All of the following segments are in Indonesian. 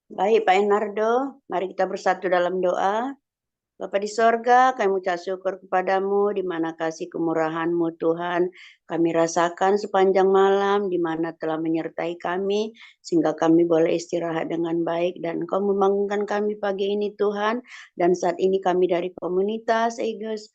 Baik, Pak Enardo, mari kita bersatu dalam doa. Bapa di sorga, kami ucap syukur kepadamu, di mana kasih kemurahan-Mu Tuhan, kami rasakan sepanjang malam, di mana telah menyertai kami, sehingga kami boleh istirahat dengan baik, dan Engkau membangunkan kami pagi ini Tuhan, dan saat ini kami dari komunitas Eagles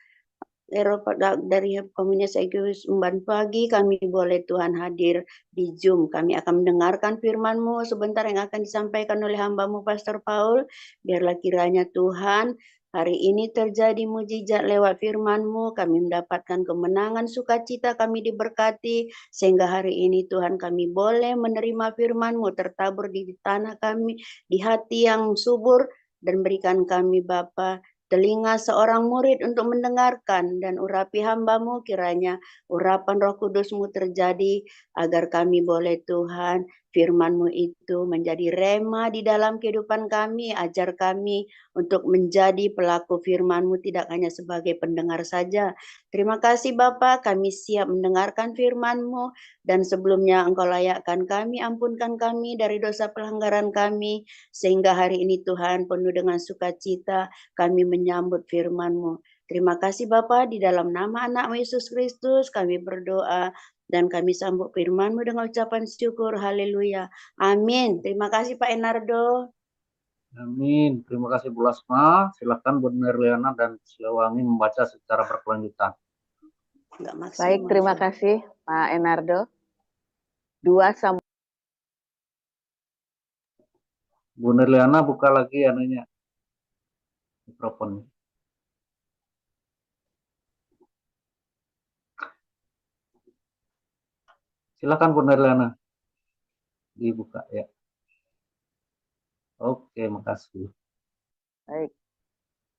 Eropa dari komunitas Eagles Umban Pagi, kami boleh Tuhan hadir di Zoom. Kami akan mendengarkan firman-Mu sebentar yang akan disampaikan oleh hamba-Mu Pastor Paul. Biarlah kiranya Tuhan hari ini terjadi mujizat lewat firman-Mu. Kami mendapatkan kemenangan, sukacita, kami diberkati. Sehingga hari ini Tuhan kami boleh menerima firman-Mu tertabur di tanah kami, di hati yang subur. Dan berikan kami Bapa telinga seorang murid untuk mendengarkan, dan urapi hamba-Mu kiranya urapan Roh Kudus-Mu terjadi agar kami boleh Tuhan firman-Mu itu menjadi rema di dalam kehidupan kami. Ajar kami untuk menjadi pelaku firman-Mu, tidak hanya sebagai pendengar saja. Terima kasih Bapa, kami siap mendengarkan firman-Mu, dan sebelumnya Engkau layakkan kami, ampunkan kami dari dosa pelanggaran kami, sehingga hari ini Tuhan penuh dengan sukacita kami menyambut firman-Mu. Terima kasih Bapa, di dalam nama anak Yesus Kristus kami berdoa dan kami sambut firman-Mu dengan ucapan syukur. Haleluya. Amin. Terima kasih Pak Enardo. Amin. Terima kasih Bu Lasma. Silakan Bu Nerliana dan Siliwangi membaca secara berkelanjutan. Baik, terima kasih Pak Enardo. 2 Samuel. Bu Nerliana buka lagi anunya, mikrofonnya. Silakan Bu Nerliana. Dibuka ya. Oke, makasih. Baik.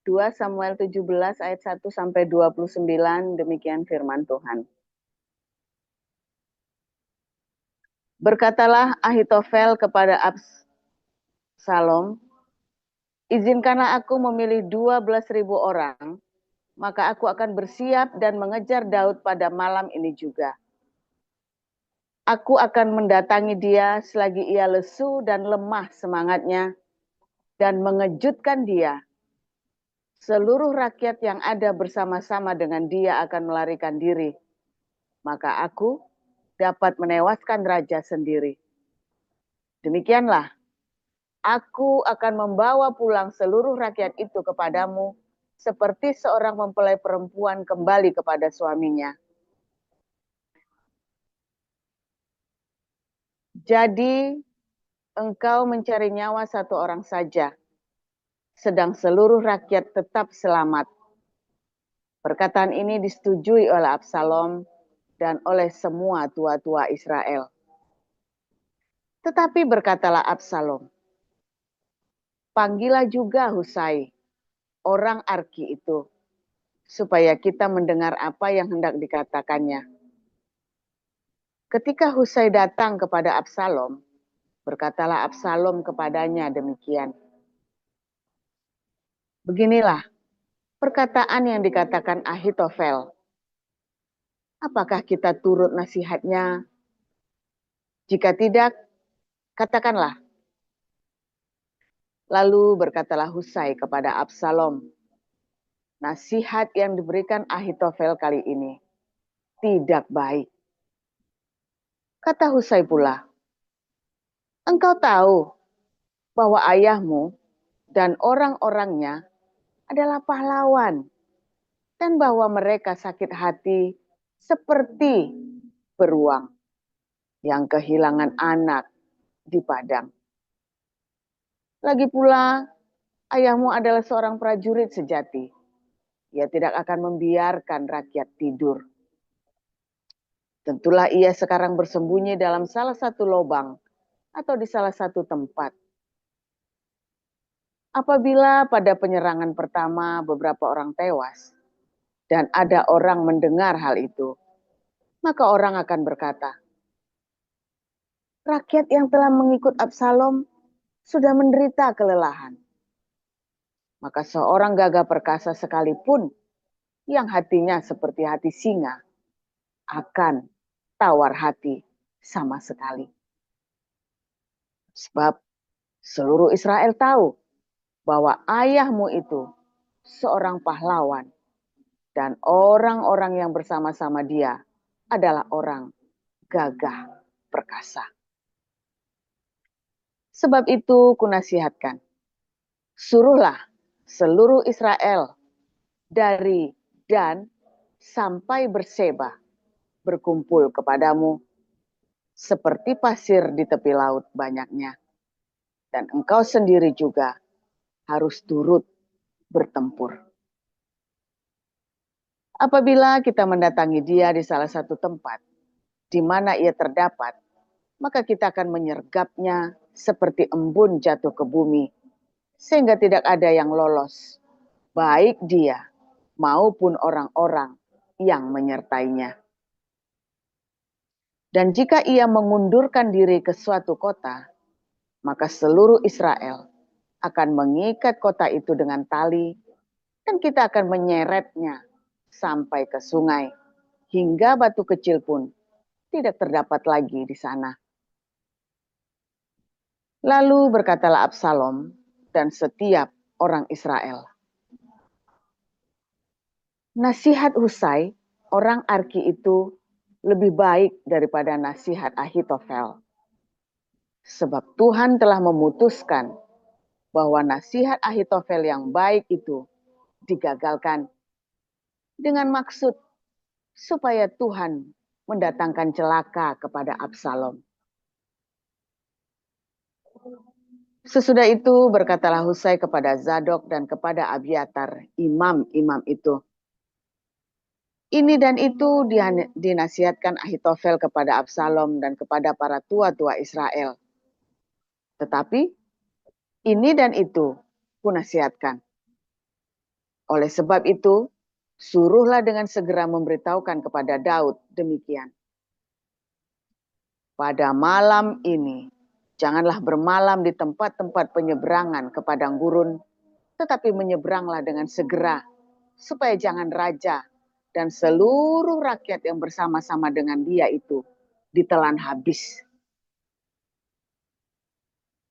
2 Samuel 17 ayat 1 sampai 29, demikian firman Tuhan. Berkatalah Ahitofel kepada Absalom, izinkanlah aku memilih 12.000 orang, maka aku akan bersiap dan mengejar Daud pada malam ini juga. Aku akan mendatangi dia selagi ia lesu dan lemah semangatnya, dan mengejutkan dia. Seluruh rakyat yang ada bersama-sama dengan dia akan melarikan diri. Maka aku dapat menewaskan raja sendiri. Demikianlah, aku akan membawa pulang seluruh rakyat itu kepadamu, seperti seorang mempelai perempuan kembali kepada suaminya. Jadi, engkau mencari nyawa satu orang saja, sedang seluruh rakyat tetap selamat. Perkataan ini disetujui oleh Absalom dan oleh semua tua-tua Israel. Tetapi berkatalah Absalom, panggillah juga Husai, orang Arki itu, supaya kita mendengar apa yang hendak dikatakannya. Ketika Husai datang kepada Absalom, berkatalah Absalom kepadanya demikian. Beginilah perkataan yang dikatakan Ahitofel. Apakah kita turut nasihatnya? Jika tidak, katakanlah. Lalu berkatalah Husai kepada Absalom, nasihat yang diberikan Ahitofel kali ini tidak baik. Kata Husai pula, engkau tahu bahwa ayahmu dan orang-orangnya adalah pahlawan, dan bahwa mereka sakit hati seperti beruang yang kehilangan anak di padang. Lagi pula, ayahmu adalah seorang prajurit sejati. Ia tidak akan membiarkan rakyat tidur. Tentulah ia sekarang bersembunyi dalam salah satu lubang atau di salah satu tempat. Apabila pada penyerangan pertama beberapa orang tewas dan ada orang mendengar hal itu, maka orang akan berkata, rakyat yang telah mengikut Absalom sudah menderita kelelahan. Maka seorang gagah perkasa sekalipun yang hatinya seperti hati singa akan tawar hati sama sekali. Sebab Seluruh Israel tahu bahwa ayahmu itu seorang pahlawan dan orang-orang yang bersama-sama dia adalah orang gagah perkasa. Sebab itu kunasihatkan, suruhlah seluruh Israel dari Dan sampai Berseba berkumpul kepadamu seperti pasir di tepi laut banyaknya. Dan engkau sendiri juga harus turut bertempur. Apabila kita mendatangi dia di salah satu tempat di mana ia terdapat, maka kita akan menyergapnya seperti embun jatuh ke bumi, sehingga tidak ada yang lolos, baik dia maupun orang-orang yang menyertainya. Dan jika ia mengundurkan diri ke suatu kota, maka seluruh Israel akan mengikat kota itu dengan tali, dan kita akan menyeretnya sampai ke sungai, hingga batu kecil pun tidak terdapat lagi di sana. Lalu berkatalah Absalom dan setiap orang Israel, nasihat Husai, orang Arki itu lebih baik daripada nasihat Ahitofel. Sebab Tuhan telah memutuskan bahwa nasihat Ahitofel yang baik itu digagalkan dengan maksud supaya Tuhan mendatangkan celaka kepada Absalom. Sesudah itu berkatalah Husai kepada Zadok dan kepada Abiatar, imam-imam itu, ini dan itu dinasihatkan Ahitofel kepada Absalom dan kepada para tua-tua Israel. Tetapi ini dan itu kunasihatkan. Oleh sebab itu, suruhlah dengan segera memberitahukan kepada Daud demikian. Pada malam ini, janganlah bermalam di tempat-tempat penyeberangan ke padang gurun, tetapi menyeberanglah dengan segera, supaya jangan raja dan seluruh rakyat yang bersama-sama dengan dia itu ditelan habis.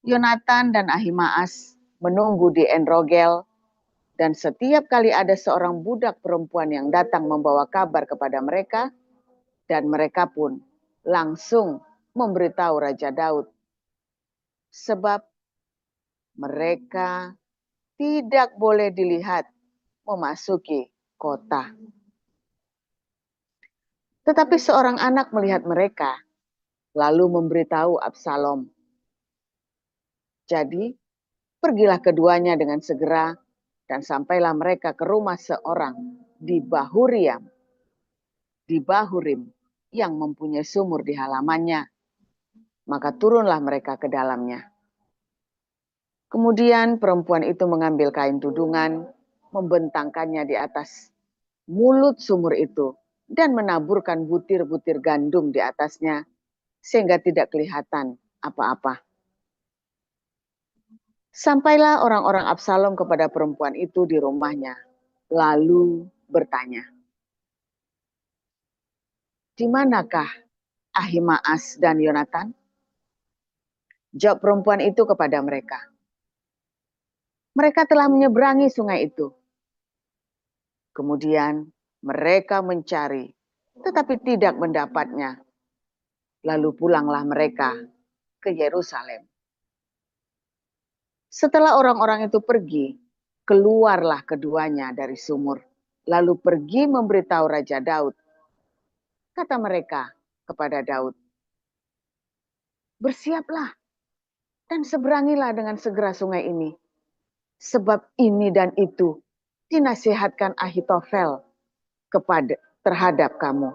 Yonatan dan Ahimaas menunggu di En-Rogel, dan setiap kali ada seorang budak perempuan yang datang membawa kabar kepada mereka, dan mereka pun langsung memberitahu Raja Daud. Sebab mereka tidak boleh dilihat memasuki kota. Tetapi seorang anak melihat mereka, lalu memberitahu Absalom. Jadi, pergilah keduanya dengan segera, dan sampailah mereka ke rumah seorang di Bahurim, yang mempunyai sumur di halamannya. Maka turunlah mereka ke dalamnya. Kemudian perempuan itu mengambil kain tudungan, membentangkannya di atas mulut sumur itu, dan menaburkan butir-butir gandum di atasnya, sehingga tidak kelihatan apa-apa. Sampailah orang-orang Absalom kepada perempuan itu di rumahnya, lalu bertanya, di manakah Ahimaas dan Yonatan? Jawab perempuan itu kepada mereka, mereka telah menyeberangi sungai itu. Kemudian mereka mencari, tetapi tidak mendapatnya. Lalu pulanglah mereka ke Yerusalem. Setelah orang-orang itu pergi, keluarlah keduanya dari sumur, lalu pergi memberitahu Raja Daud. Kata mereka kepada Daud, bersiaplah dan seberangilah dengan segera sungai ini, sebab ini dan itu dinasihatkan Ahitofel terhadap kamu.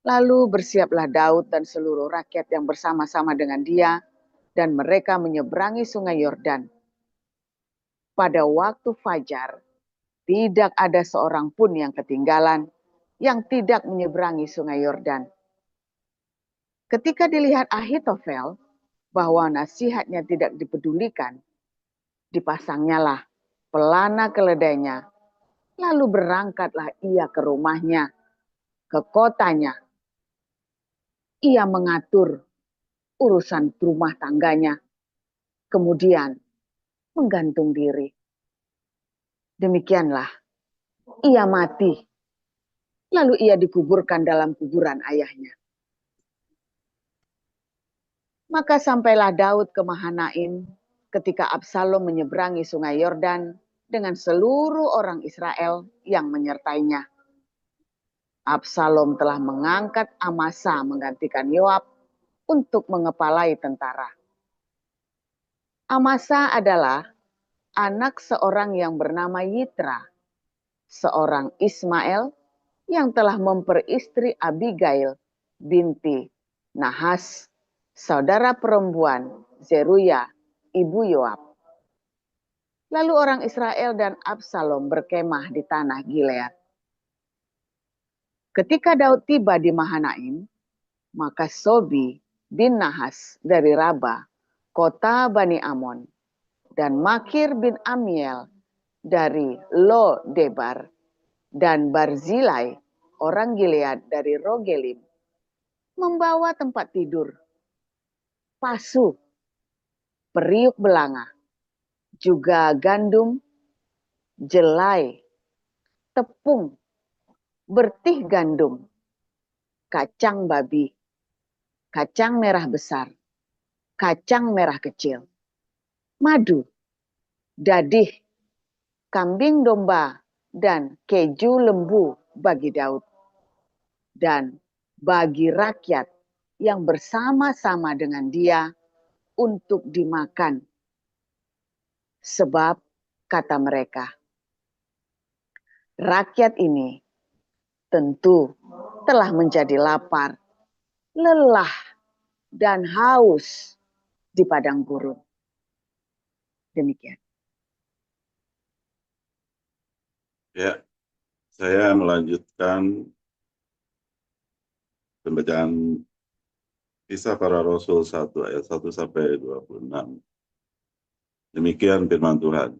Lalu bersiaplah Daud dan seluruh rakyat yang bersama-sama dengan dia, dan mereka menyeberangi sungai Yordan. Pada waktu fajar, tidak ada seorang pun yang ketinggalan, yang tidak menyeberangi sungai Yordan. Ketika dilihat Ahitofel bahwa nasihatnya tidak dipedulikan, dipasangnyalah pelana keledainya, lalu berangkatlah ia ke rumahnya, ke kotanya. Ia mengatur urusan rumah tangganya kemudian menggantung diri. Demikianlah ia mati, lalu ia dikuburkan dalam kuburan ayahnya. Maka sampailah Daud ke Mahanaim ketika Absalom menyeberangi sungai Yordan dengan seluruh orang Israel yang menyertainya. Absalom telah mengangkat Amasa menggantikan Yoab untuk mengepalai tentara. Amasa adalah anak seorang yang bernama Yitra, seorang Ismail yang telah memperistri Abigail binti Nahas, saudara perempuan Zeruya, ibu Yoab. Lalu orang Israel dan Absalom berkemah di tanah Gilead. Ketika Daud tiba di Mahanaim, maka Sobi bin Nahas dari Raba, kota Bani Amon, dan Makir bin Amiel dari Lo Debar, dan Barzilai, orang Gilead dari Rogelim, membawa tempat tidur, pasu, periuk belanga, juga gandum, jelai, tepung, bertih gandum, kacang babi, kacang merah besar, kacang merah kecil, madu, dadih, kambing domba, dan keju lembu bagi Daud. Dan bagi rakyat yang bersama-sama dengan dia untuk dimakan. Sebab kata mereka, rakyat ini tentu telah menjadi lapar, lelah, dan haus di padang gurun. Demikian. Ya, saya melanjutkan pembacaan Kisah Para Rasul 1 ayat 1 sampai 26. Demikian firman Tuhan.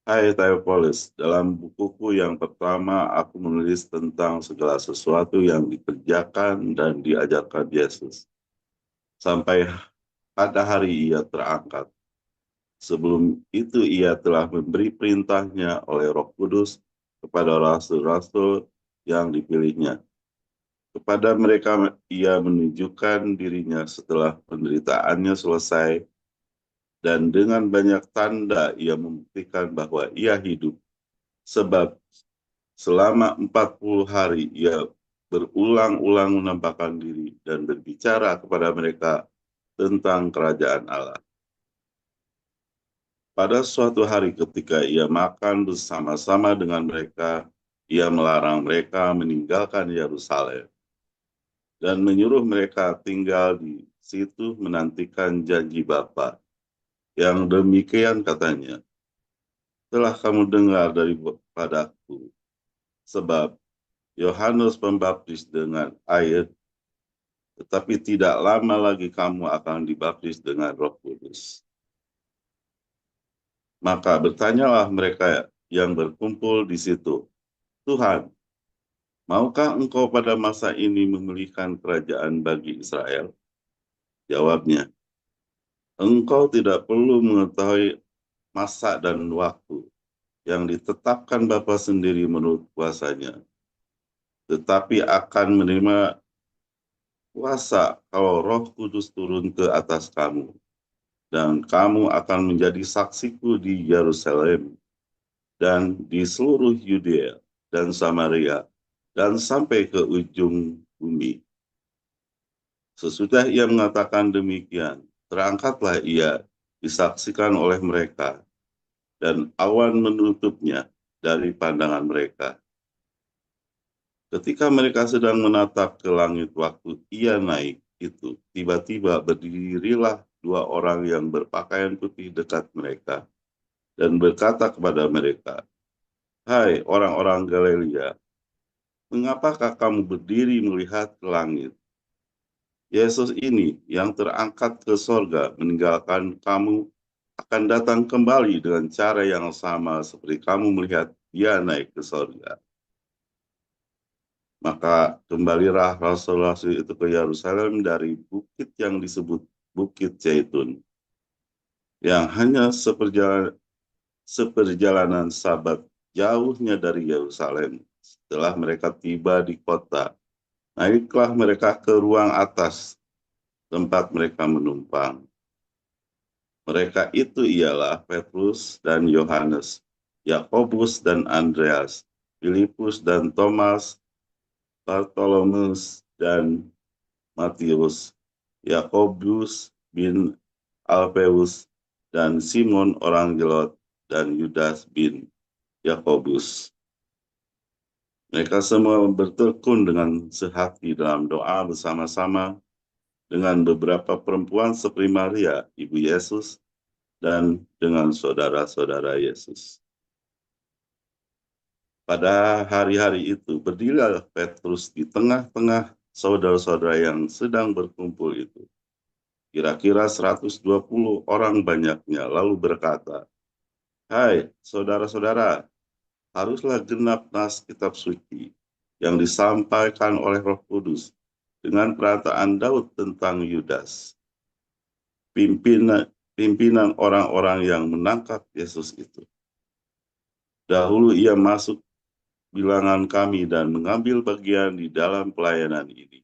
Hai Theophilus, dalam bukuku yang pertama aku menulis tentang segala sesuatu yang dikerjakan dan diajarkan Yesus. Sampai pada hari ia terangkat. Sebelum itu ia telah memberi perintahnya oleh Roh Kudus kepada rasul-rasul yang dipilihnya. Kepada mereka ia menunjukkan dirinya setelah penderitaannya selesai, dan dengan banyak tanda ia membuktikan bahwa ia hidup. Sebab selama 40 hari ia berulang-ulang menampakkan diri dan berbicara kepada mereka tentang kerajaan Allah. Pada suatu hari ketika ia makan bersama-sama dengan mereka, ia melarang mereka meninggalkan Yerusalem dan menyuruh mereka tinggal di situ menantikan janji Bapa. Yang demikian katanya, telah kamu dengar daripadaku, sebab Yohanes membaptis dengan air, tetapi tidak lama lagi kamu akan dibaptis dengan Roh Kudus. Maka bertanyalah mereka yang berkumpul di situ, Tuhan, maukah engkau pada masa ini memulihkan kerajaan bagi Israel? Jawabnya, engkau tidak perlu mengetahui masa dan waktu yang ditetapkan Bapa sendiri menurut kuasanya, tetapi akan menerima kuasa kalau Roh Kudus turun ke atas kamu, dan kamu akan menjadi saksiku di Yerusalem dan di seluruh Yudea dan Samaria dan sampai ke ujung bumi. Sesudah ia mengatakan demikian, terangkatlah ia disaksikan oleh mereka, dan awan menutupnya dari pandangan mereka. Ketika mereka sedang menatap ke langit waktu ia naik itu, tiba-tiba berdirilah dua orang yang berpakaian putih dekat mereka dan berkata kepada mereka, hai orang-orang Galilea, mengapakah kamu berdiri melihat ke langit? Yesus ini yang terangkat ke sorga meninggalkan kamu akan datang kembali dengan cara yang sama seperti kamu melihat dia naik ke sorga. Maka kembalilah rasul-rasul itu ke Yerusalem dari bukit yang disebut Bukit Zaitun. yang hanya seperjalanan Sabat jauhnya dari Yerusalem. Setelah mereka tiba di kota, naiklah mereka ke ruang atas, tempat mereka menumpang. Mereka itu ialah Petrus dan Yohanes, Yakobus dan Andreas, Filipus dan Thomas, Bartolomeus dan Matius, Yakobus bin Alfeus, dan Simon orang Zelot, dan Yudas bin Yakobus. Mereka semua bertekun dengan sehati dalam doa bersama-sama dengan beberapa perempuan seperti Maria, ibu Yesus, dan dengan saudara-saudara Yesus. Pada hari-hari itu, berdirilah Petrus di tengah-tengah saudara-saudara yang sedang berkumpul itu. Kira-kira 120 orang banyaknya, lalu berkata, "Hai saudara-saudara, haruslah genap nas kitab suci yang disampaikan oleh Roh Kudus dengan perataan Daud tentang Yudas, pimpinan orang-orang yang menangkap Yesus itu. Dahulu ia masuk bilangan kami dan mengambil bagian di dalam pelayanan ini.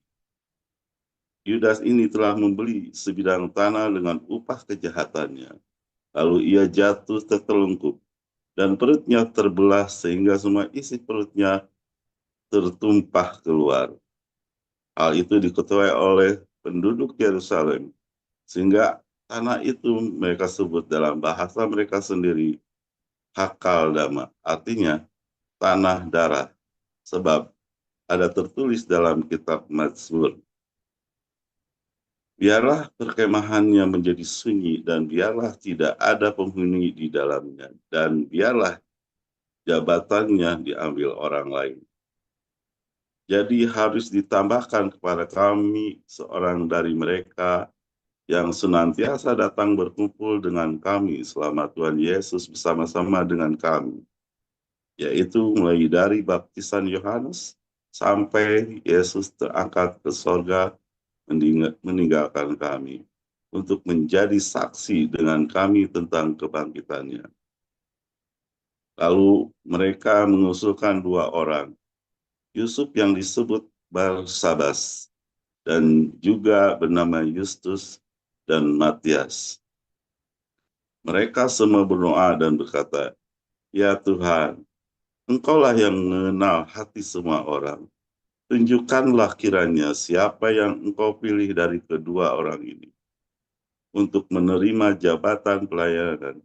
Yudas ini telah membeli sebidang tanah dengan upah kejahatannya. Lalu ia jatuh tertelungkup dan perutnya terbelah sehingga semua isi perutnya tertumpah keluar. Hal itu diketahui oleh penduduk Yerusalem, sehingga tanah itu mereka sebut dalam bahasa mereka sendiri Hakal Dama, artinya tanah darah, sebab ada tertulis dalam kitab Mazmur, biarlah perkemahannya menjadi sunyi dan biarlah tidak ada penghuni di dalamnya, dan biarlah jabatannya diambil orang lain. Jadi harus ditambahkan kepada kami seorang dari mereka yang senantiasa datang berkumpul dengan kami selama Tuhan Yesus bersama-sama dengan kami, yaitu mulai dari baptisan Yohanes sampai Yesus terangkat ke sorga meninggalkan kami untuk menjadi saksi dengan kami tentang kebangkitannya." Lalu mereka mengusulkan 2 orang, Yusuf yang disebut Barsabas, dan juga bernama Justus dan Matias. Mereka semua berdoa dan berkata, "Ya Tuhan, Engkaulah yang mengenal hati semua orang. Tunjukkanlah kiranya siapa yang Engkau pilih dari kedua orang ini untuk menerima jabatan pelayanan,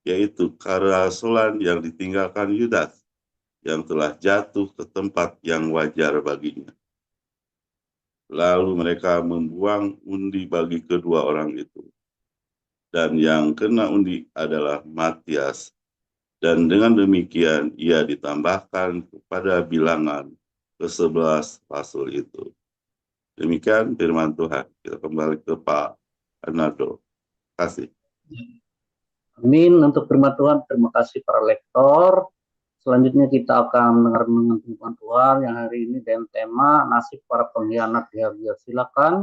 yaitu kerasulan yang ditinggalkan Yudas, yang telah jatuh ke tempat yang wajar baginya." Lalu mereka membuang undi bagi kedua orang itu. Dan yang kena undi adalah Matias. Dan dengan demikian ia ditambahkan kepada bilangan ke-11 rasul itu. Demikian firman Tuhan. Kita kembali ke Pak Anado. Terima kasih. Amin. Untuk firman Tuhan, terima kasih para lektor. Selanjutnya kita akan mendengar firman Tuhan yang hari ini dengan tema nasib para pengkhianat di Habia. Silakan.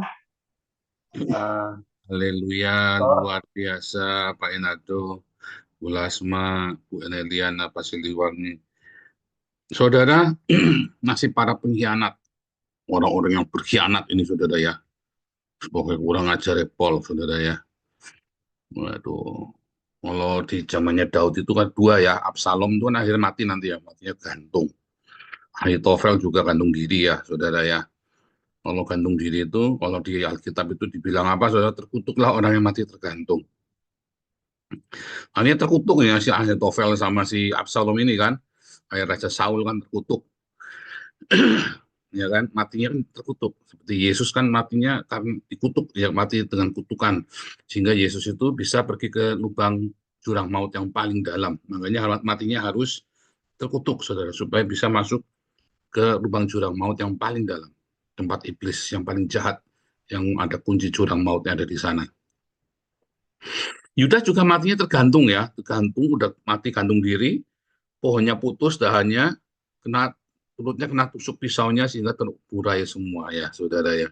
Haleluya, luar biasa Pak Enado, Bu Lasma, Bu Eneliana, Pak Siliwangi. Saudara, nasib para pengkhianat, orang-orang yang berkhianat ini saudara ya. Pokoknya kurang ajar Paul saudara ya. Waduh, kalau di zamannya Daud itu kan 2 ya, Absalom itu kan akhirnya mati nanti ya, matinya gantung. Ahitofel juga gantung diri ya saudara ya. Kalau gantung diri itu, kalau di Alkitab itu dibilang apa saudara, terkutuklah orang yang mati tergantung. Akhirnya terkutuk ya si Ahitofel sama si Absalom ini kan. Kayak Raja Saul kan terkutuk. Ya kan, matinya kan terkutuk. Seperti Yesus kan matinya karena dikutuk, ya mati dengan kutukan. Sehingga Yesus itu bisa pergi ke lubang jurang maut yang paling dalam. Makanya matinya harus terkutuk, saudara, supaya bisa masuk ke lubang jurang maut yang paling dalam. Tempat iblis yang paling jahat, yang ada kunci jurang maut yang ada di sana. Yudas juga matinya tergantung ya, tergantung, udah mati gantung diri, pohonnya putus dahannya, perutnya kena tusuk pisaunya sehingga terurai semua ya saudara ya.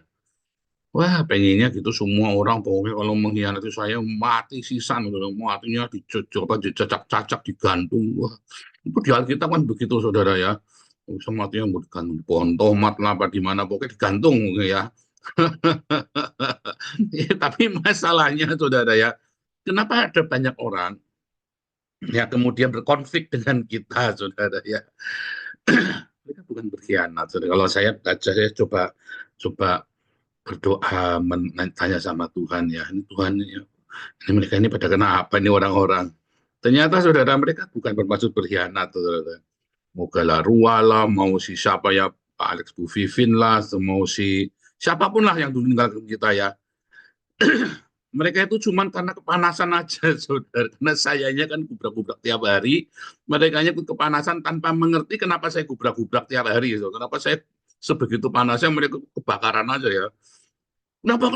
Wah, pengennya gitu semua orang pokoknya kalau mengkhianati saya mati sisan gitu. Matinya dicacak-cacak, digantung. Wah, itu di Alkitab kan begitu saudara ya. Bisa matinya mau digantung di pohon tomat lah apa di mana pokoknya digantung ya. Ya, tapi masalahnya saudara ya, kenapa ada banyak orang ya kemudian berkonflik dengan kita saudara ya. Mereka bukan berkhianat saudara. Kalau saya baca, saya coba berdoa, tanya sama Tuhan ya, ini Tuhan ya, ini mereka ini pada kenapa ini orang-orang? Ternyata saudara mereka bukan bermaksud berkhianat, saudara. Mau Galarua lah, mau si siapa ya, Pak Alex Bu Vivin lah, mau si siapapun lah yang dulu tinggal kita ya. Mereka itu cuma karena kepanasan aja, saudara. Karena sayanya kan gubrak-gubrak tiap hari, mereka ikut kepanasan tanpa mengerti kenapa saya gubrak-gubrak tiap hari. Saudara. Kenapa saya sebegitu panasnya mereka kebakaran aja ya. Kenapa?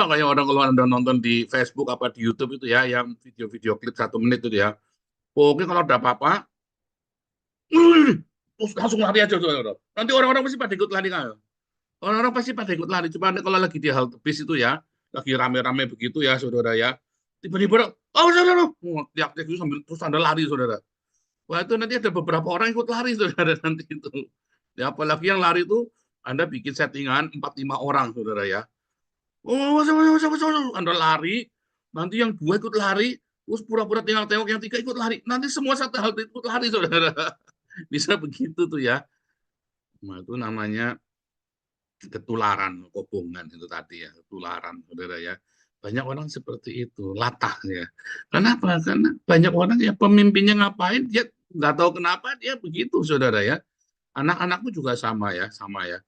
Kayak orang kalau Anda nonton di Facebook apa di YouTube itu ya, yang video-video klip 1 menit itu ya. Pokoknya kalau ada apa-apa, terus langsung lari aja. Saudara. Nanti orang-orang pasti pada ikut lari kan. Orang-orang pasti pada ikut lari. Cuma kalau lagi di halte bis itu ya, lagi rame-rame begitu ya, saudara ya. Tiba-tiba, oh saudara, teriak-teriak itu sambil terus Anda lari, saudara. Wah itu nanti ada beberapa orang ikut lari, saudara, nanti itu. Ya, apalagi yang lari itu, Anda bikin settingan 4-5 orang, saudara ya. Oh, Anda lari, nanti yang 2 ikut lari, terus pura-pura tinggal tengok yang 3 ikut lari. Nanti semua satu halte ikut lari, saudara. Bisa begitu tuh ya. Nah, itu namanya ketularan, kobongan itu tadi ya, ketularan, saudara ya. Banyak orang seperti itu, latah ya. Kenapa? Karena banyak orang ya pemimpinnya ngapain, dia nggak tahu kenapa dia begitu, saudara ya. Anak-anakku juga sama ya, sama ya.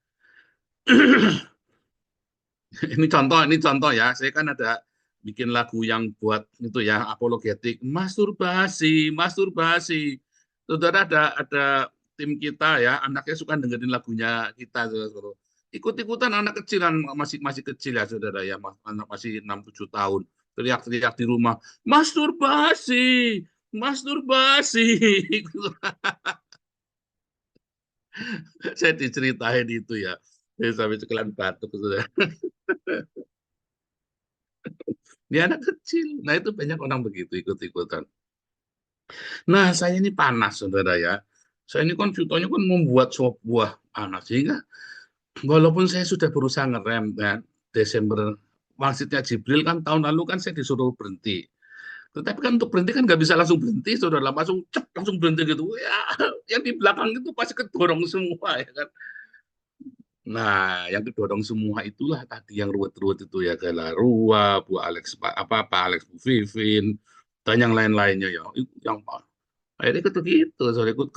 Ini contoh ya. Saya kan ada bikin lagu yang buat itu ya, apologetik, masturbasi, masturbasi. Saudara ada tim kita ya, anaknya suka dengerin lagunya kita, saudara. Ikut-ikutan anak kecil masih masih kecil ya, saudara ya, anak masih 6-7 tahun. Teriak-teriak di rumah, masturbasi, masturbasi. Saya diceritain itu ya. Saya sampai cekelan batuk, saudara. Dia anak kecil. Nah, itu banyak orang begitu, ikut-ikutan. Nah, saya ini panas, saudara ya. Saya ini kan contohnya kan membuat sebuah panas. Sehingga walaupun saya sudah berusaha ngerem, ya, Desember, maksudnya Jibril kan tahun lalu kan saya disuruh berhenti. Tetapi kan untuk berhenti kan nggak bisa langsung berhenti, saudara. Langsung berhenti gitu. Ya, yang di belakang itu pasti kedorong semua, ya kan. Nah, yang kedorong semua itulah tadi yang ruwet-ruwet itu ya, Galarua, Bu Alex, Pak Alex, Bu Vivin, dan yang lain-lainnya ya. Itu yang akhirnya ikut begitu, soalnya ikut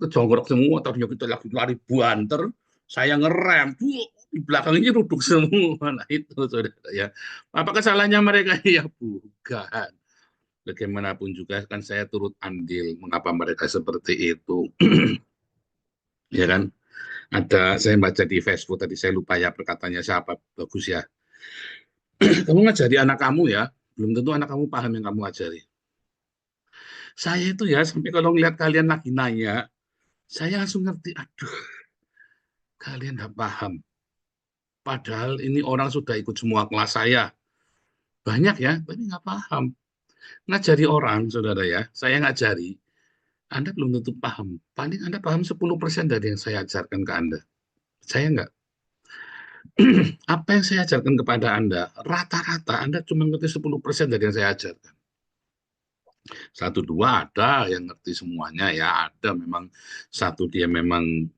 kejonggrok semua. Tadinya kita lagi lari banter, saya ngerem, di belakangnya duduk semua. Nah itu saudara ya. Apakah salahnya mereka? Ya bukan. Bagaimanapun juga kan saya turut andil mengapa mereka seperti itu. Ya kan? Saya baca di Facebook tadi, saya lupa ya perkataannya siapa, bagus ya. Kamu ngajari anak kamu ya, belum tentu anak kamu paham yang kamu ajari. Saya itu ya, sampai kalau ngeliat kalian lagi nanya, saya langsung ngerti, aduh, kalian nggak paham. Padahal ini orang sudah ikut semua kelas saya. Banyak ya, tapi nggak paham. Ngajari orang, saudara ya, saya ngajari, Anda belum tentu paham. Paling Anda paham 10% dari yang saya ajarkan ke Anda. Saya nggak. Apa yang saya ajarkan kepada Anda, rata-rata Anda cuma ngerti 10% dari yang saya ajarkan. 1-2 ada yang ngerti semuanya ya, ada memang satu dia memang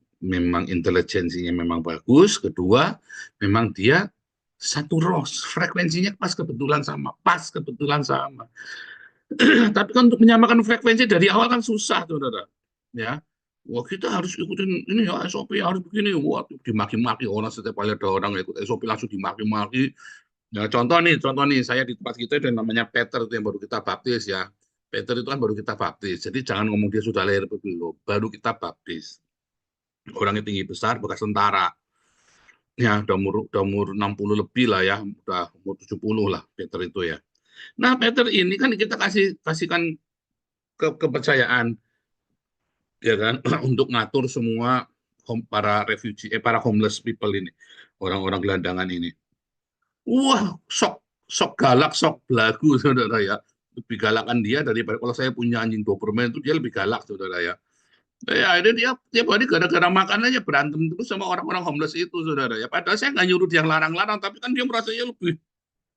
intelijensinya memang bagus, kedua memang dia satu ros, frekuensinya pas kebetulan sama. Tapi kan untuk menyamakan frekuensi dari awal kan susah, saudara. Ya, wah kita harus ikutin ini ya SOP harus begini. Wah dimaki-maki orang, setiap kali ada orang ikut SOP langsung dimaki-maki. Nah, contoh nih, saya di tempat kita ada namanya Peter itu yang baru kita baptis ya. Peter itu kan baru kita baptis. Jadi jangan ngomong dia sudah lahir belum, baru kita baptis. Orangnya tinggi besar, bekas tentara. Ya, udah umur 60 lebih lah ya, udah umur 70 lah Peter itu ya. Nah, Peter ini kan kita kasihkan kepercayaan ya kan untuk ngatur semua para refugee para homeless people ini, orang-orang gelandangan ini. Wah, sok galak, sok belagu, saudara ya. Lebih galakan dia daripada kalau saya punya anjing Doberman itu dia lebih galak, saudara ya. Ya, ini dia tiap hari gara-gara makan aja berantem terus sama orang-orang homeless itu, saudara ya. Padahal saya nggak nyuruh dia larang-larang, tapi kan dia merasanya lebih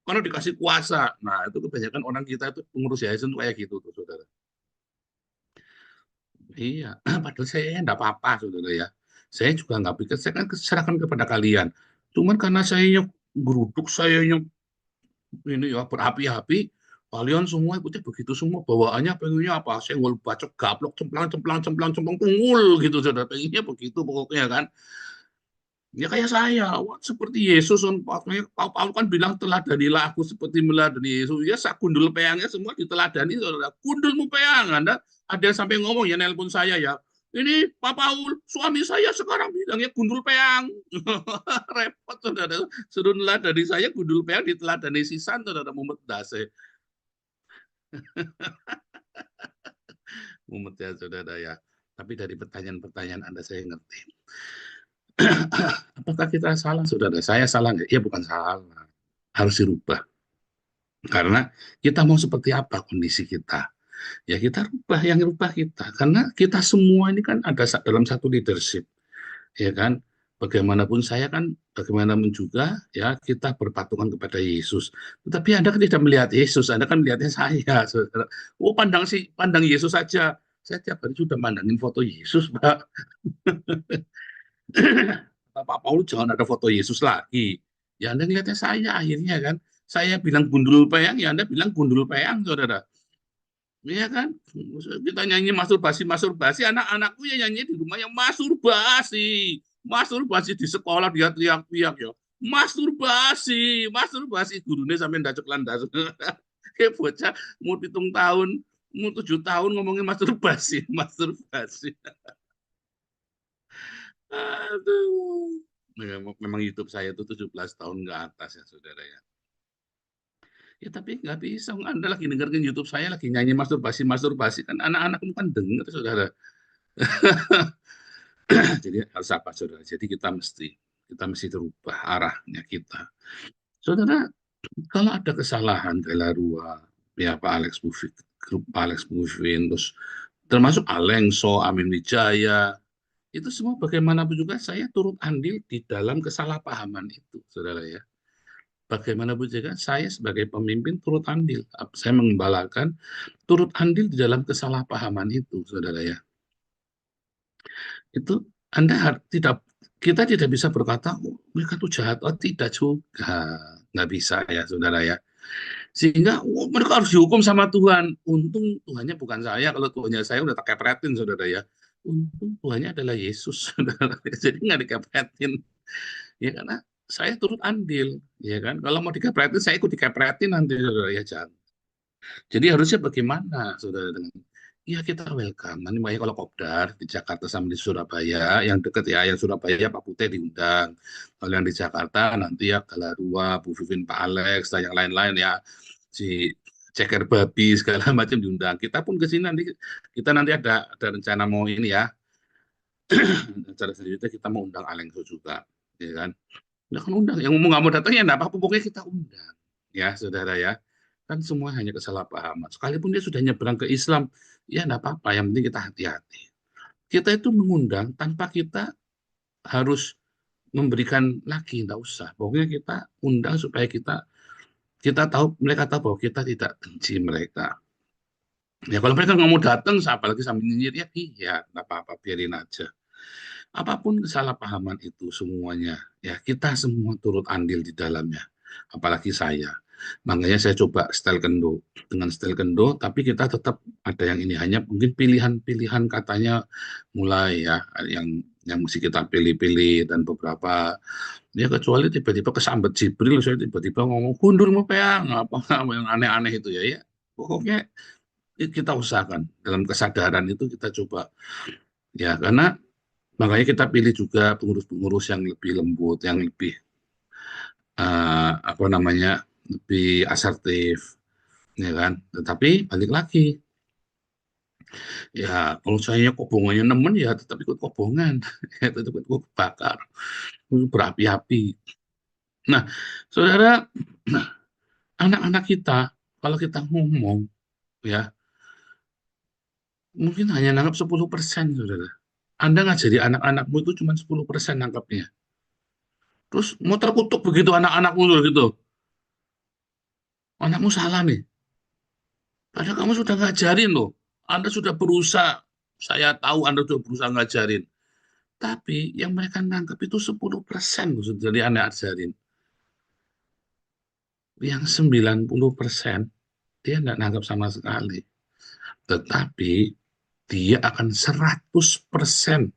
karena dikasih kuasa. Nah, itu kebanyakan orang kita itu pengurus yayasan tuh kayak gitu, tuh, saudara. Iya, padahal saya enggak apa-apa, saudara ya. Saya juga nggak pikir, saya kan serahkan kepada kalian. Cuman karena saya geruduk, saya ini ya berapi-api, kalian semua ikutnya begitu semua, bawaannya pengennya apa? Senggol bacok gaplok, cemplang, cemplang, cemplang, cemplang, tungul gitu, saudara. Pengennya begitu pokoknya kan. Ya kayak saya, wah, seperti Yesus, Paulus kan bilang teladanilah aku seperti meladani Yesus. Ya, sak gundul peangnya semua diteladani, saudara. Gundulmu peang, Anda ada yang sampai ngomong ya, nelpon saya ya. Ini Pak Paul, suami saya sekarang bilangnya gundul peang. Repot, saudara. Suruh neladani saya, gundul peang diteladani sisan, saudara, mumet dase. Mumet ya, saudara ya. Tapi dari pertanyaan-pertanyaan Anda saya ngerti. Apakah kita salah, saudara? Saya salah nggak? Ya bukan salah. Harus dirubah. Karena kita mau seperti apa kondisi kita. Ya kita rubah, yang rubah kita. Karena kita semua ini kan ada dalam satu leadership. Ya kan? Bagaimanapun saya kan, bagaimanapun juga ya kita berpatungan kepada Yesus. Tetapi Anda kan tidak melihat Yesus, Anda kan melihatnya saya, saudara. Oh, pandang Yesus saja. Saya tiap hari sudah mandangin foto Yesus, Pak. Pak Paulus jangan ada foto Yesus lagi. Ya Anda ngeliatnya saya akhirnya kan. Saya bilang gundul peyang, ya Anda bilang gundul peyang, saudara. Iya kan? Kita nyanyi masturbasi, anak-anakku ya nyanyi di rumah yang masturbasi. Masturbasi di sekolah dia teriak-teriak ya. Masturbasi, gurunya sampai ndacuk landas. Kayak bocah mau 7 tahun, mau 7 tahun ngomongin masturbasi. Aduh. Memang YouTube saya itu 17 tahun ke atas ya, saudara ya. Ya tapi nggak bisa, Anda lagi dengerin YouTube saya lagi nyanyi masturbasi kan anak-anak kan denger, saudara. Jadi harus apa, saudara? Jadi kita mesti terubah arahnya kita. Saudara, kalau ada kesalahan Delarua, ya Pak Alex Bufin, grup Pak Alex Bufin, terus termasuk Alengso, Amin Wijaya, itu semua bagaimanapun juga saya turut andil di dalam kesalahpahaman itu, saudara ya. Bagaimanapun juga saya sebagai pemimpin turut andil. Saya mengembalakan, turut andil di dalam kesalahpahaman itu, saudara ya. Itu kita tidak bisa berkata, oh, mereka itu jahat. Oh, tidak juga. Nggak bisa ya, saudara ya. Sehingga mereka harus dihukum sama Tuhan. Untung Tuhannya bukan saya. Kalau Tuhannya saya udah tak kepretin, saudara ya. Untung Tuhannya adalah Yesus, saudara. Jadi nggak dikepretin. Ya karena saya turut andil, ya kan. Kalau mau dikepretin, saya ikut dikepretin nanti, saudara ya jangan. Jadi harusnya bagaimana, saudara, dengan ya kita welcome. Nanti makanya kalau kopdar di Jakarta sama di Surabaya, yang deket ya, yang Surabaya Pak Putih diundang. Kalau yang di Jakarta nanti ya Galarua, Bu Vivin, Pak Alex, dan yang lain-lain ya, si Ceker Babi segala macam diundang. Kita pun ke sini nanti, kita nanti ada rencana mau ini ya, acara selanjutnya kita mau undang Alengso juga, ya kan. Ya kan undang, yang mau nggak mau datang ya enggak apa-apa, pokoknya kita undang. Ya, saudara ya. Kan semua hanya kesalahpahaman. Sekalipun dia sudah nyebrang ke Islam, ya enggak apa-apa, yang penting kita hati-hati. Kita itu mengundang tanpa kita harus memberikan lagi, enggak usah. Pokoknya kita undang supaya kita tahu, mereka tahu bahwa kita tidak benci mereka. Ya kalau mereka nggak mau datang, apalagi sambil nyinyir, ya iya, enggak apa-apa, biarin aja. Apapun kesalahpahaman itu semuanya, ya kita semua turut andil di dalamnya, apalagi saya. Makanya saya coba style kendo, dengan style kendo, tapi kita tetap ada yang ini, hanya mungkin pilihan-pilihan katanya mulai ya, yang mesti kita pilih-pilih dan beberapa, ya kecuali tiba-tiba kesambet Jibril, saya tiba-tiba ngomong, kundur mau peang, apa yang aneh-aneh itu ya, pokoknya kita usahakan, dalam kesadaran itu kita coba, ya karena makanya kita pilih juga pengurus-pengurus yang lebih lembut, yang lebih apa namanya, lebih asertif, ya kan. Tetapi balik lagi, ya kalau saya kobongannya nemen ya tetap ikut kobongan, ya tetap ikut bakar, berapi-api. Nah, saudara, anak-anak kita, kalau kita ngomong, ya, mungkin hanya nangkap 10%, saudara. Anda ngajari anak-anakmu itu cuma 10% nangkapnya. Terus mau terkutuk begitu anak-anakmu gitu. Anakmu salah nih. Padahal kamu sudah ngajarin loh. Anda sudah berusaha. Saya tahu Anda sudah berusaha ngajarin. Tapi yang mereka nangkap itu 10% loh, dari anak ajarin. Yang 90% dia nggak nangkap sama sekali. Tetapi dia akan 100%,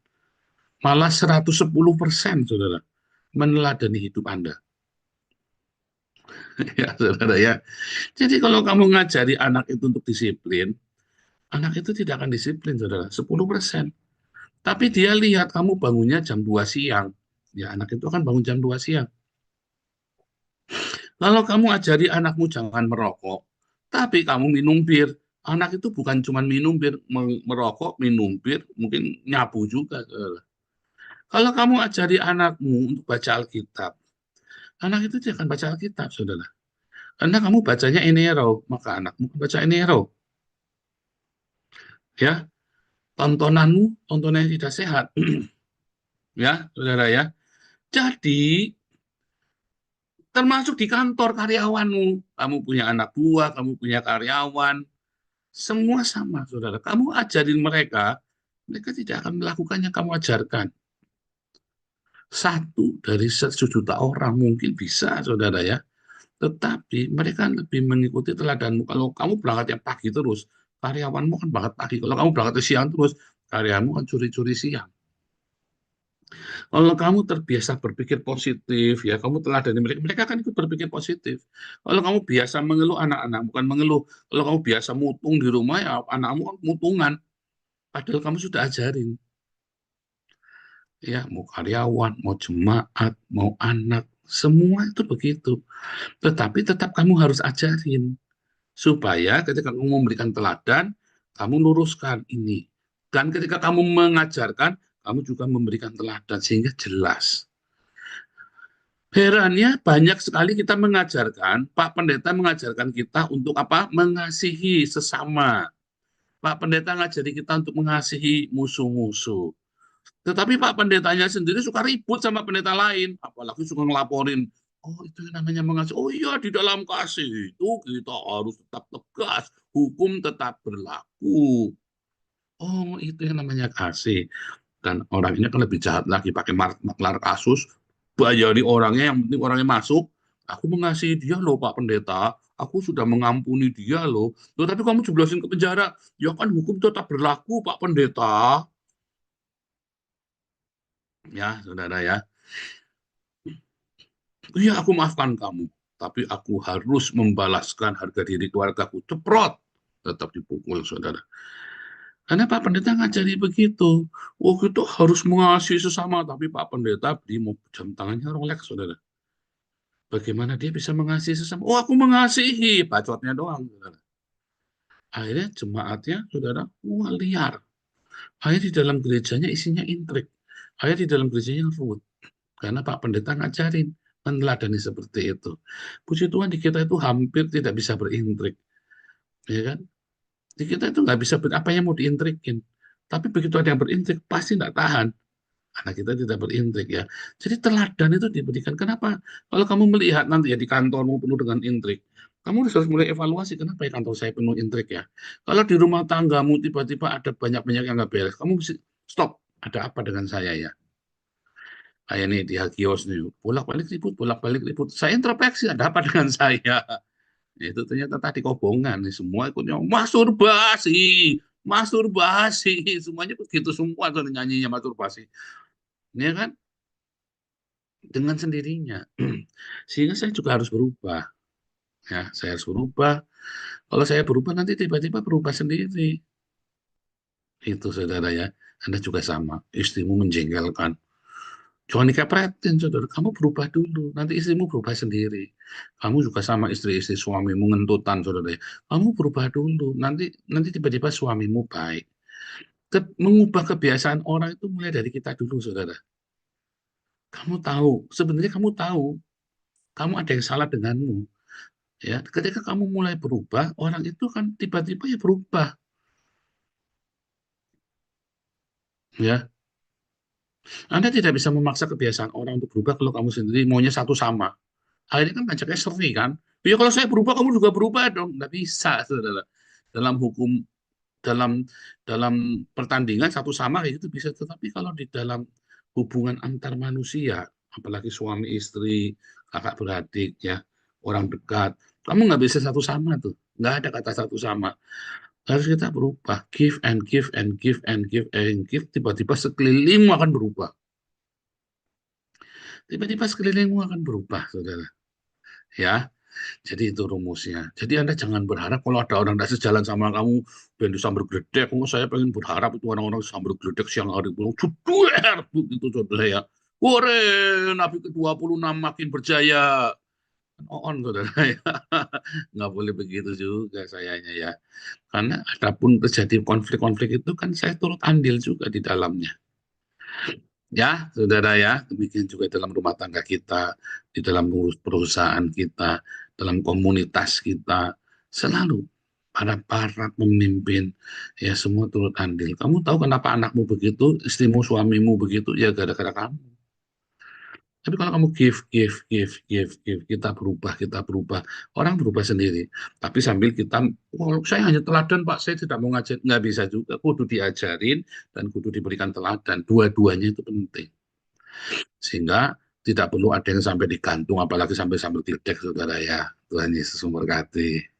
malah 110%, saudara, meneladani hidup Anda. Ya, saudara ya. Jadi kalau kamu ngajari anak itu untuk disiplin, anak itu tidak akan disiplin, saudara, 10%. Tapi dia lihat kamu bangunnya jam 2 siang. Ya, anak itu akan bangun jam 2 siang. Kalau kamu ajari anakmu jangan merokok, tapi kamu minum bir, anak itu bukan cuma minum bir, merokok, minum bir, mungkin nyapu juga, saudara. Kalau kamu ajari anakmu untuk baca Alkitab, anak itu tidak akan baca Alkitab, saudara. Karena kamu bacanya Enero, maka anakmu baca Enero. Ya, tontonanmu, tontonan yang tidak sehat. Ya, saudara ya. Jadi, termasuk di kantor karyawanmu, kamu punya anak buah, kamu punya karyawan, semua sama, saudara. Kamu ajarin mereka, mereka tidak akan melakukan yang kamu ajarkan. 1 dari 1 juta orang mungkin bisa, saudara ya. Tetapi mereka lebih mengikuti teladanmu. Kalau kamu berangkat yang pagi terus, karyawanmu kan berangkat pagi. Kalau kamu berangkat siang terus, karyawanmu kan curi-curi siang. Kalau kamu terbiasa berpikir positif, ya kamu teladani mereka, mereka kan ikut berpikir positif. Kalau kamu biasa mengeluh, anak-anak bukan mengeluh. Kalau kamu biasa mutung di rumah, ya anakmu kan mutungan. Padahal kamu sudah ajarin. Ya, mau karyawan, mau jemaat, mau anak, semua itu begitu. Tetapi tetap kamu harus ajarin. Supaya ketika kamu memberikan teladan, kamu luruskan ini. Dan ketika kamu mengajarkan, kamu juga memberikan teladan sehingga jelas. Herannya banyak sekali kita mengajarkan, Pak Pendeta mengajarkan kita untuk apa? Mengasihi sesama. Pak Pendeta ngajari kita untuk mengasihi musuh-musuh. Tetapi Pak Pendetanya sendiri suka ribut sama pendeta lain, apalagi suka ngelaporin, oh itu yang namanya mengasihi. Oh iya, di dalam kasih itu kita harus tetap tegas, hukum tetap berlaku. Oh itu yang namanya kasih. Dan orangnya kan lebih jahat lagi, pakai maklar kasus, bayari orangnya, yang penting orangnya masuk. Aku mengasihi dia loh Pak Pendeta, aku sudah mengampuni dia loh. Loh, tapi kamu jeblosin ke penjara, ya kan hukum tetap berlaku Pak Pendeta. Ya, saudara ya. Iya, aku maafkan kamu, tapi aku harus membalaskan harga diri keluargaku. Ceprot, tetap dipukul, saudara. Karena Pak Pendeta ngajari begitu. Oh, itu harus mengasihi sesama, tapi Pak Pendeta beri mau jam tangannya Rolex, saudara. Bagaimana dia bisa mengasihi sesama? Oh, aku mengasihi, bacotnya doang, saudara. Akhirnya jemaatnya, saudara, wah liar. Akhirnya di dalam gerejanya isinya intrik. Akhirnya di dalam gerejanya ruwet. Karena Pak Pendeta ngajarin, meneladani seperti itu. Puji Tuhan di kita itu hampir tidak bisa berintrik. Ya kan? Di kita itu nggak bisa, apa yang mau diintrikin. Tapi begitu ada yang berintrik, pasti nggak tahan. Karena kita tidak berintrik ya. Jadi teladan itu diberikan. Kenapa? Kalau kamu melihat nanti ya di kantormu penuh dengan intrik, kamu harus mulai evaluasi, kenapa ya kantor saya penuh intrik ya. Kalau di rumah tanggamu tiba-tiba ada banyak-banyak yang nggak beres, kamu mesti stop. Ada apa dengan saya ya? Kayak nih di Hagios nih, bolak-balik ribut, bolak-balik ribut. Saya introspeksi, ada apa dengan saya? Itu ternyata tadi kobongan nih, semua ikutnya masturbasi, masturbasi, semuanya begitu semua tuh nyanyinya masturbasi. Ini kan dengan sendirinya. Sehingga saya juga harus berubah. Ya, saya harus berubah. Kalau saya berubah nanti tiba-tiba berubah sendiri. Itu saudara ya. Anda juga sama. Istrimu menjengkelkan. Jangan dikapretin, saudara. Kamu berubah dulu. Nanti istrimu berubah sendiri. Kamu juga sama istri-istri suamimu ngentutan, saudara. Kamu berubah dulu. Nanti tiba-tiba suamimu baik. Mengubah kebiasaan orang itu mulai dari kita dulu, saudara. Kamu tahu. Sebenarnya kamu tahu. kamu ada yang salah denganmu. Ya, ketika kamu mulai berubah, orang itu kan tiba-tiba ya berubah. Ya, Anda tidak bisa memaksa kebiasaan orang untuk berubah kalau kamu sendiri maunya satu sama. Akhirnya kan ngajaknya seri kan. Ya kalau saya berubah, kamu juga berubah dong. Nggak bisa, saudara. Dalam hukum, dalam dalam pertandingan satu sama kayak gitu bisa. Tetapi kalau di dalam hubungan antar manusia, apalagi suami istri, kakak beradik, ya, orang dekat, kamu nggak bisa satu sama tuh. Nggak ada kata satu sama. Harus kita berubah. Give and give and give and give and give. Tiba-tiba sekelilingmu akan berubah. Tiba-tiba sekelilingmu akan berubah, saudara. Ya, jadi itu rumusnya. Jadi Anda jangan berharap kalau ada orang tidak sejalan sama kamu, pengen disambar geledek. Oh, saya pengen berharap itu orang-orang sambar geledek siang hari pulang. Cuduer, begitu saudara ya. Wore, Nabi ke-26 makin berjaya. On saudara ya. Nggak boleh begitu juga sayanya ya. Karena adapun terjadi konflik-konflik itu kan saya turut andil juga di dalamnya. Ya, saudara ya, demikian juga dalam rumah tangga kita, di dalam perusahaan kita, dalam komunitas kita, selalu para pemimpin, ya semua turut andil. Kamu tahu kenapa anakmu begitu, istrimu, suamimu begitu, ya gara-gara kamu. Tapi kalau kamu give, kita berubah, orang berubah sendiri. Tapi sambil kita, oh, saya hanya teladan Pak, saya tidak mau ngajar, nggak bisa juga, kudu diajarin dan kudu diberikan teladan. Dua-duanya itu penting. Sehingga tidak perlu ada yang sampai digantung, apalagi sampai geledek, saudara ya. Tuhan Yesus memberkati.